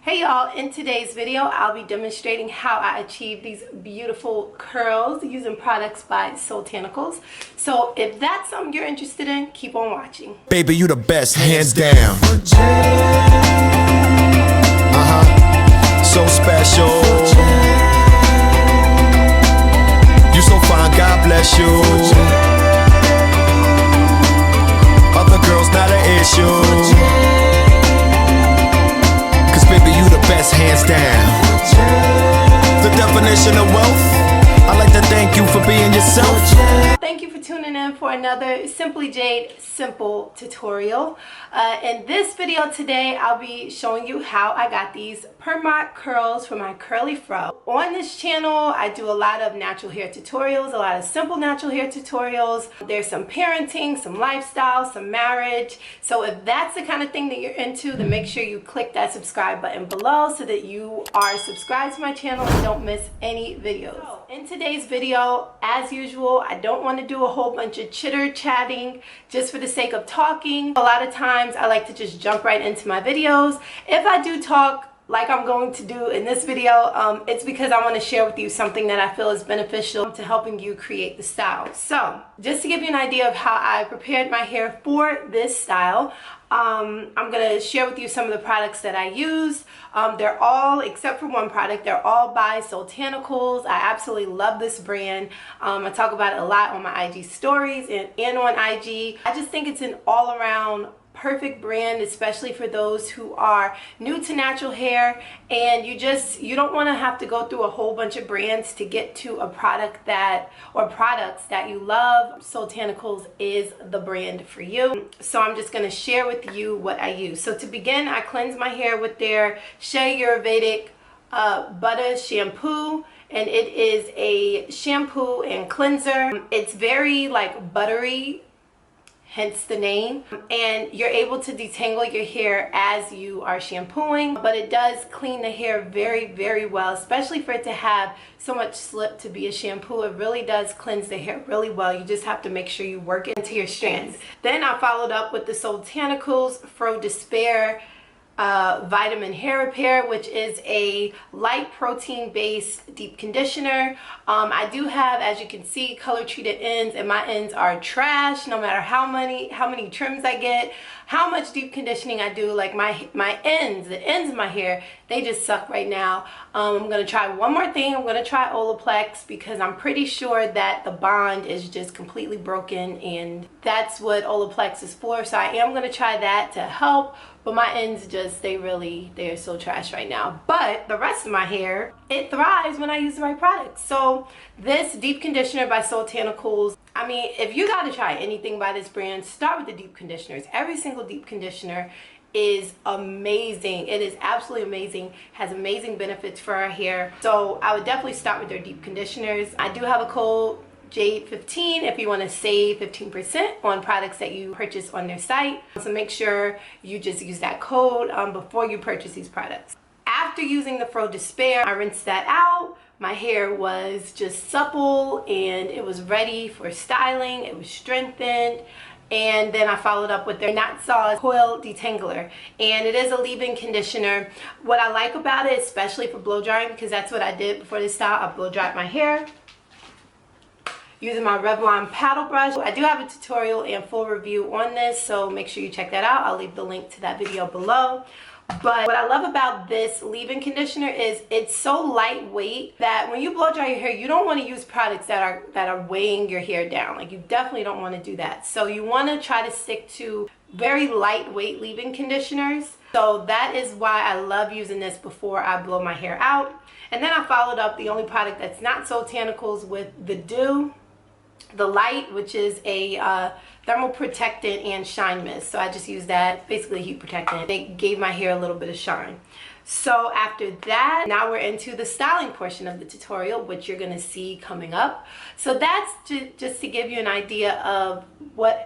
Hey y'all, in today's video I'll be demonstrating how I achieve these beautiful curls using products by Soultanicals. So if that's something you're interested in, keep on watching. Baby, you the best, hands down. So special. You so fine, God bless you. Other girls not an issue. Baby, you the best, hands down. The definition of wealth. I'd like to thank you for being yourself. Thank you for tuning in for another Simply Jade simple tutorial. In this video today, I'll be showing you how I got these perma curls for my curly fro. On this channel, I do a lot of natural hair tutorials, a lot of simple natural hair tutorials. There's some parenting, some lifestyle, some marriage. So if that's the kind of thing that you're into, then make sure you click that subscribe button below so that you are subscribed to my channel and don't miss any videos. So, in today's video, as usual, I don't want to do a whole bunch of chitter chatting just for the sake of talking. A lot of times I like to just jump right into my videos. If I do talk like I'm going to do in this video, it's because I want to share with you something that I feel is beneficial to helping you create the style. So just to give you an idea of how I prepared my hair for this style, I'm going to share with you some of the products that I used. They're all, except for one product, they're all by Soultanicals. I absolutely love this brand. I talk about it a lot on my IG stories and on IG. I just think it's an all-around perfect brand, especially for those who are new to natural hair and you don't want to have to go through a whole bunch of brands to get to a product that or products that you love. Soultanicals is the brand for you. So I'm just going to share with you what I use. So to begin, I cleanse my hair with their Shea Ayurvedic Butter shampoo, and it is a shampoo and cleanser. It's very like buttery, hence the name, and you're able to detangle your hair as you are shampooing, but it does clean the hair very, very well, especially for it to have so much slip to be a shampoo. It really does cleanse the hair really well. You just have to make sure you work it into your strands. Then I followed up with the Soultanicals Fro Despair vitamin hair repair, which is a light protein based deep conditioner. I do have, as you can see, color treated ends, and my ends are trash no matter how many trims I get, how much deep conditioning I do. Like the ends of my hair, they just suck right now. I'm gonna try one more thing. I'm gonna try Olaplex because I'm pretty sure that the bond is just completely broken, and that's what Olaplex is for. So I am gonna try that to help. But my ends just, they're so trash right now. But the rest of my hair, it thrives when I use the right products. So this deep conditioner by Soultanicals, I mean, if you gotta try anything by this brand, start with the deep conditioners. Every single deep conditioner is amazing. It is absolutely amazing, has amazing benefits for our hair. So I would definitely start with their deep conditioners. I do have a code Jade15 if you want to save 15% on products that you purchase on their site. So make sure you just use that code before you purchase these products. After using the Fro Despair, I rinsed that out. My hair was just supple and it was ready for styling. It was strengthened. And then I followed up with their Not Sauce Coil Detangler, and it is a leave-in conditioner. What I like about it, especially for blow drying, because that's what I did before this style, I blow dried my hair using my Revlon paddle brush. I do have a tutorial and full review on this, so make sure you check that out. I'll leave the link to that video below. But what I love about this leave-in conditioner is it's so lightweight that when you blow dry your hair, you don't want to use products that are weighing your hair down. Like, you definitely don't want to do that. So you want to try to stick to very lightweight leave-in conditioners. So that is why I love using this before I blow my hair out. And then I followed up the only product that's not Soultanicals with the Dew, the Light, which is a thermal protectant and shine mist. So I just use that, basically heat protectant. It gave my hair a little bit of shine. So after that, now we're into the styling portion of the tutorial, which you're going to see coming up. So that's just to give you an idea of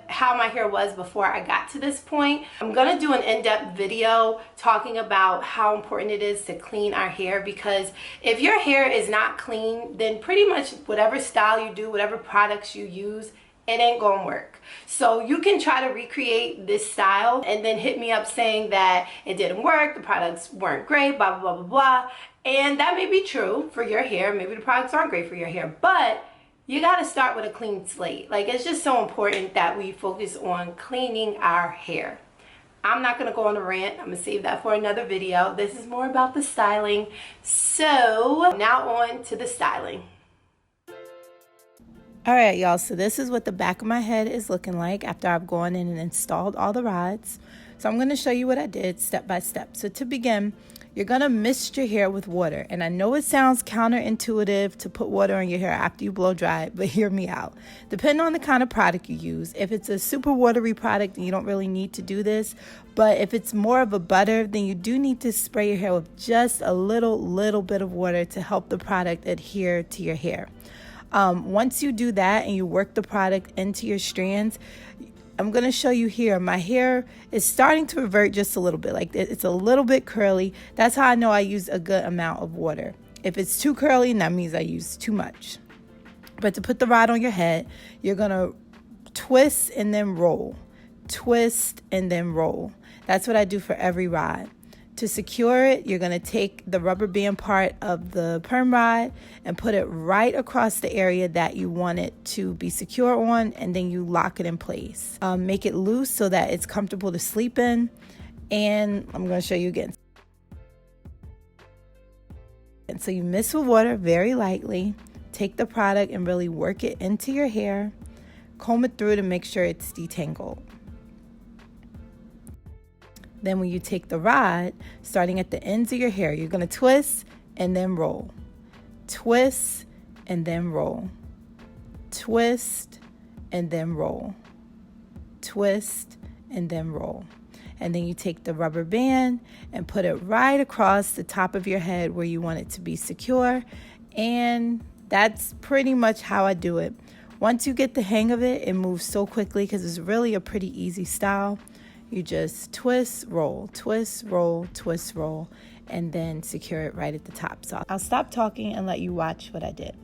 how my hair was before I got to this point. I'm going to do an in-depth video talking about how important it is to clean our hair, because if your hair is not clean, then pretty much whatever style you do, whatever products you use, it ain't gonna work. So you can try to recreate this style and then hit me up saying that it didn't work, the products weren't great, blah, blah, blah, blah, blah. And that may be true for your hair. Maybe the products aren't great for your hair, but you gotta start with a clean slate. Like, it's just so important that we focus on cleaning our hair. I'm not gonna go on a rant. I'm gonna save that for another video. This is more about the styling. So now on to the styling. All right, y'all, so this is what the back of my head is looking like after I've gone in and installed all the rods. So I'm going to show you what I did step by step. So to begin, you're going to mist your hair with water. And I know it sounds counterintuitive to put water on your hair after you blow dry, but hear me out. Depending on the kind of product you use, if it's a super watery product, then you don't really need to do this. But if it's more of a butter, then you do need to spray your hair with just a little bit of water to help the product adhere to your hair. Once you do that and you work the product into your strands, I'm going to show you here. My hair is starting to revert just a little bit. Like, it's a little bit curly. That's how I know I use a good amount of water. If it's too curly, that means I use too much. But to put the rod on your head, you're going to twist and then roll. Twist and then roll. That's what I do for every rod. To secure it, you're going to take the rubber band part of the perm rod and put it right across the area that you want it to be secure on, and then you lock it in place. Make it loose so that it's comfortable to sleep in, and I'm going to show you again. And so you mist with water very lightly, take the product and really work it into your hair, comb it through to make sure it's detangled. Then when you take the rod, starting at the ends of your hair, you're going to twist and then roll. Twist and then roll. Twist and then roll. Twist and then roll. And then you take the rubber band and put it right across the top of your head where you want it to be secure. And that's pretty much how I do it. Once you get the hang of it, it moves so quickly because it's really a pretty easy style. You just twist, roll, twist, roll, twist, roll, and then secure it right at the top. So I'll stop talking and let you watch what I did.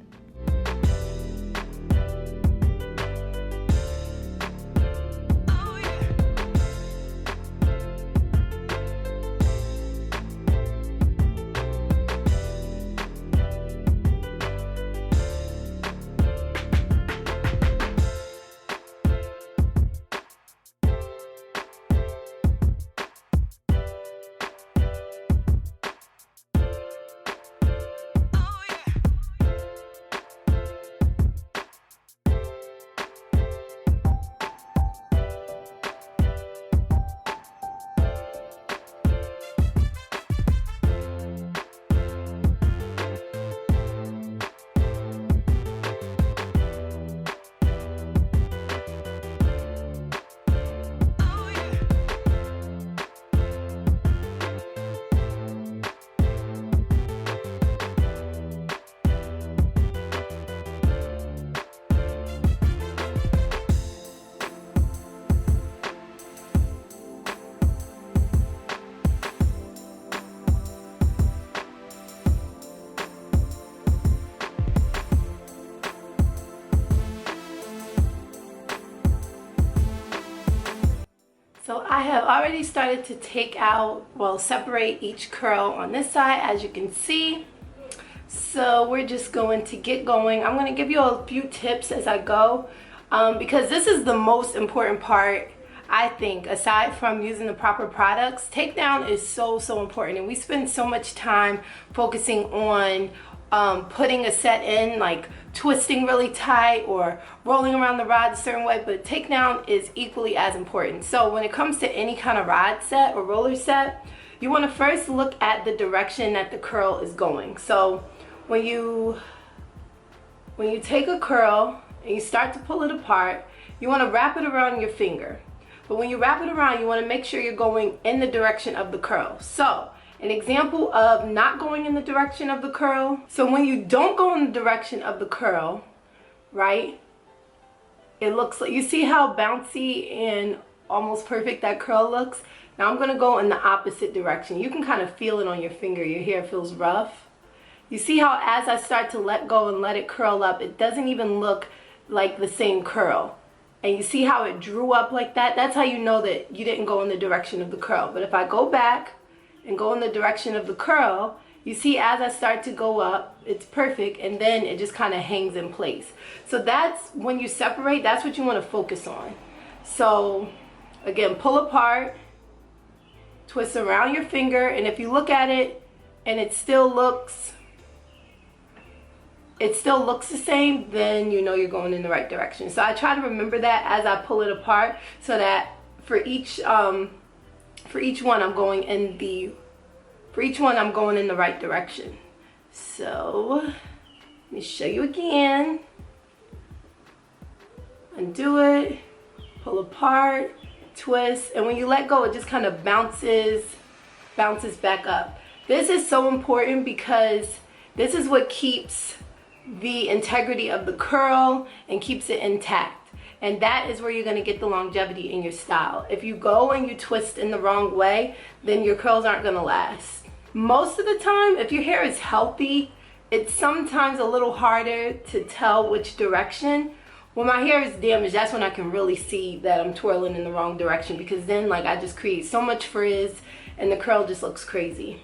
So I have already started to take out, well, separate each curl on this side, as you can see. So we're just going to get going. I'm going to give you a few tips as I go, because this is the most important part, I think, aside from using the proper products. Takedown is so important, and we spend so much time focusing on putting a set in, like twisting really tight or rolling around the rod a certain way, but takedown is equally as important. So when it comes to any kind of rod set or roller set, you want to first look at the direction that the curl is going. So when you take a curl and you start to pull it apart, you want to wrap it around your finger. But when you wrap it around, you want to make sure you're going in the direction of the curl. So an example of not going in the direction of the curl. So when you don't go in the direction of the curl, right, it looks like, you see how bouncy and almost perfect that curl looks? Now I'm going to go in the opposite direction. You can kind of feel it on your finger. Your hair feels rough. You see how as I start to let go and let it curl up, it doesn't even look like the same curl. and you see how it drew up like that, that's how you know that you didn't go in the direction of the curl. But if I go back and go in the direction of the curl, you see as I start to go up, it's perfect, and then it just kind of hangs in place. So that's when you separate, that's what you want to focus on. So again, pull apart, twist around your finger, and if you look at it and it still looks the same, then you know you're going in the right direction. So I try to remember that as I pull it apart, so that for each one I'm going in the right direction. So let me show you again. Undo it, pull apart, twist, and when you let go, it just kind of bounces back up. This is so important because this is what keeps the integrity of the curl and keeps it intact, and that is where you're going to get the longevity in your style. If you go and you twist in the wrong way, then your curls aren't going to last. Most of the time, if your hair is healthy, it's sometimes a little harder to tell which direction. When my hair is damaged, that's when I can really see that I'm twirling in the wrong direction, because then like I just create so much frizz and the curl just looks crazy.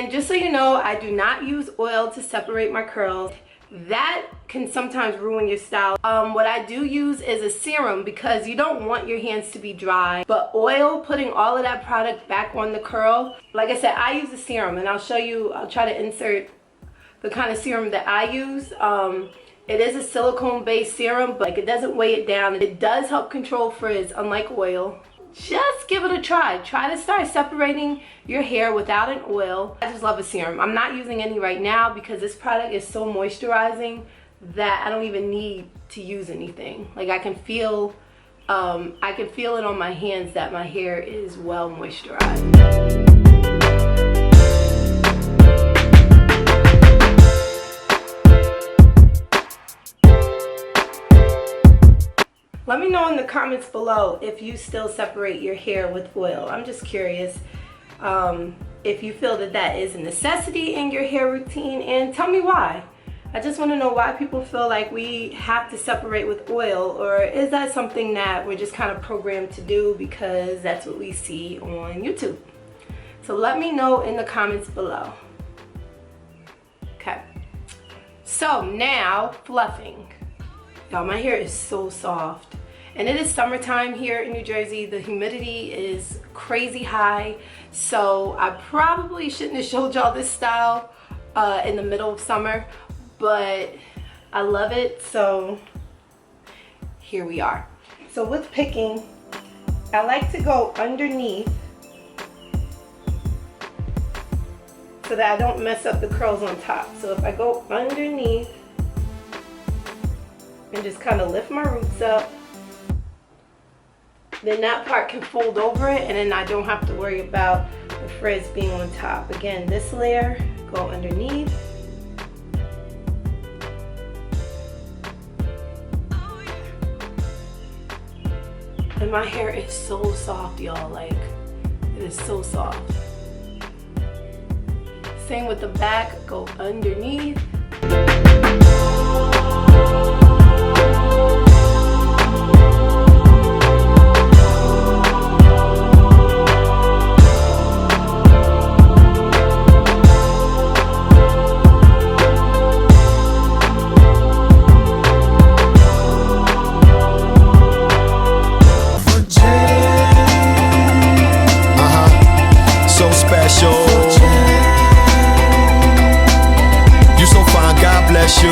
And just so you know, I do not use oil to separate my curls. That can sometimes ruin your style. What I do use is a serum, because you don't want your hands to be dry. But oil, putting all of that product back on the curl, like I said, I use a serum, and I'll show you, I'll try to insert the kind of serum that I use. It is a silicone based serum, but like, it doesn't weigh it down. It does help control frizz, unlike oil. Just give it a try. Try to start separating your hair without an oil. I just love a serum. I'm not using any right now because this product is so moisturizing that I don't even need to use anything. Like I can feel it on my hands that my hair is well moisturized. Let me know in the comments below if you still separate your hair with oil. I'm just curious if you feel that that is a necessity in your hair routine, and tell me why. I just want to know why people feel like we have to separate with oil, or is that something that we're just kind of programmed to do because that's what we see on YouTube? So let me know in the comments below. Okay, so now fluffing. Y'all, my hair is so soft. And it is summertime here in New Jersey. The humidity is crazy high. So I probably shouldn't have showed y'all this style in the middle of summer, but I love it. So here we are. So with picking, I like to go underneath so that I don't mess up the curls on top. So if I go underneath and just kind of lift my roots up, then that part can fold over it, and then I don't have to worry about the frizz being on top. Again, this layer, go underneath. And my hair is so soft, y'all. Like, it is so soft. Same with the back, go underneath. You